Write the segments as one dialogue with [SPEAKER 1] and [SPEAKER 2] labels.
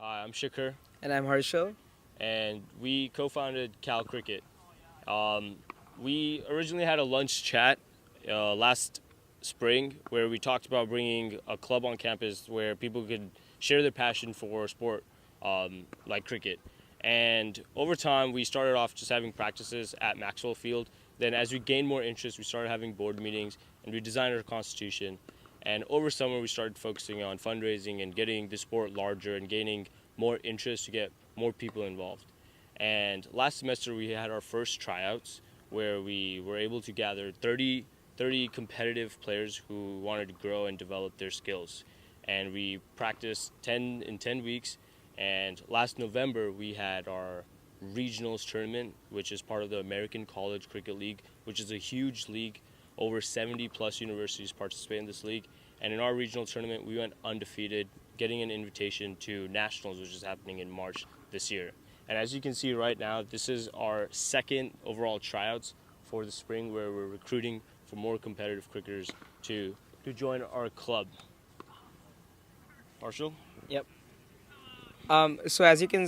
[SPEAKER 1] Hi, I'm Shikhar,
[SPEAKER 2] And I'm Harshal.
[SPEAKER 1] and we co-founded Cal Cricket. Um, we originally had a lunch chat last spring where we talked about bringing a club on campus where people could share their passion for sport like cricket. And over time, we started off just having practices at Maxwell Field. Then, as we gained more interest, we started having board meetings and we designed our constitution. And over summer, we started focusing on fundraising and getting the sport larger and gaining more interest to get more people involved. And last semester, we had our first tryouts where we were able to gather 30 competitive players who wanted to grow and develop their skills. And we practiced 10 in 10 weeks. And last November, we had our regionals tournament, which is part of the American College Cricket League, which is a huge league. Over 70 plus universities participate in this league. And in our regional tournament, we went undefeated, getting an invitation to nationals, which is happening in March this year. And as you can see right now, this is our second overall tryouts for the spring, where we're recruiting for more competitive cricketers to join our club. Marshall?
[SPEAKER 2] Yep. So as you can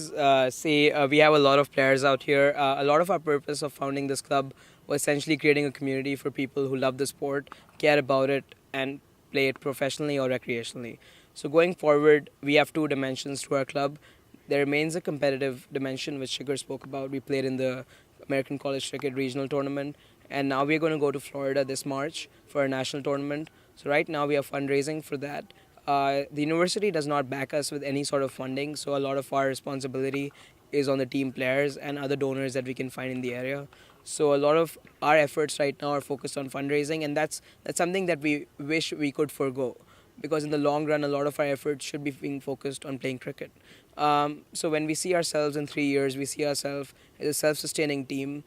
[SPEAKER 2] see, we have a lot of players out here. A lot of our purpose of founding this club was essentially creating a community for people who love the sport, care about it, and play it professionally or recreationally. So going forward, we have two dimensions to our club. There remains a competitive dimension, which Shikhar spoke about. We played in the American College Cricket Regional Tournament, and now we're going to go to Florida this March for a national tournament. So right now we are fundraising for that. The university does not back us with any sort of funding, so a lot of our responsibility is on the team players and other donors that we can find in the area. So a lot of our efforts right now are focused on fundraising, and that's something that we wish we could forego, because in the long run, a lot of our efforts should be being focused on playing cricket. So when we see ourselves in 3 years, we see ourselves as a self-sustaining team,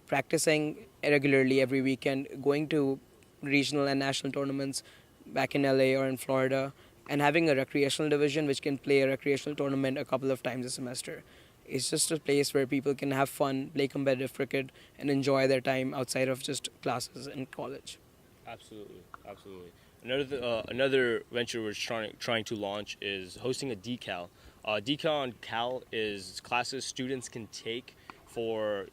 [SPEAKER 2] practicing regularly every weekend, going to regional and national tournaments back in LA or in Florida, and having a recreational division which can play a recreational tournament a couple of times a semester. It's just a place where people can have fun, play competitive cricket, and enjoy their time outside of just classes in college.
[SPEAKER 1] Absolutely, absolutely. Another venture we're trying to launch is hosting a decal. Decal on Cal is classes students can take for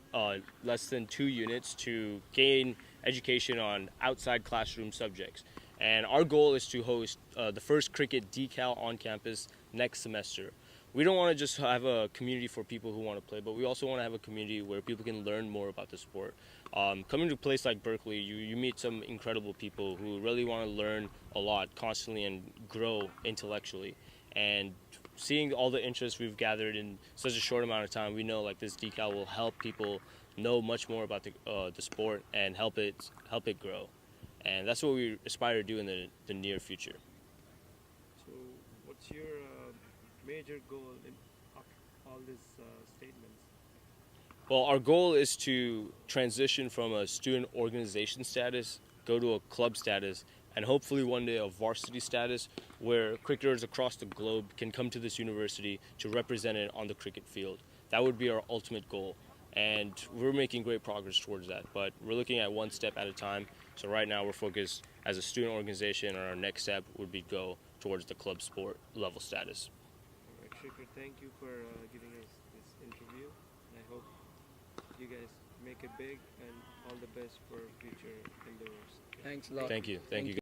[SPEAKER 1] less than 2 units to gain education on outside classroom subjects. And our goal is to host the first cricket decal on campus next semester. We don't want to just have a community for people who want to play, but we also want to have a community where people can learn more about the sport. Coming to a place like Berkeley, you meet some incredible people who really want to learn a lot constantly and grow intellectually. And seeing all the interest we've gathered in such a short amount of time, we know like this decal will help people know much more about the sport and help it grow. And that's what we aspire to do in the near future.
[SPEAKER 3] So, what's your major goal in all these statements?
[SPEAKER 1] Well, our goal is to transition from a student organization status, go to a club status, and hopefully one day a varsity status where cricketers across the globe can come to this university to represent it on the cricket field. That would be our ultimate goal. And we're making great progress towards that, but we're looking at one step at a time. So right now we're focused as a student organization, and our next step would be go towards the club sport level status.
[SPEAKER 3] All right, Shikhar, thank you for giving us this interview. I hope you guys make it big and all the best for future endeavors.
[SPEAKER 2] Thanks a lot.
[SPEAKER 1] Thank you. Thank you.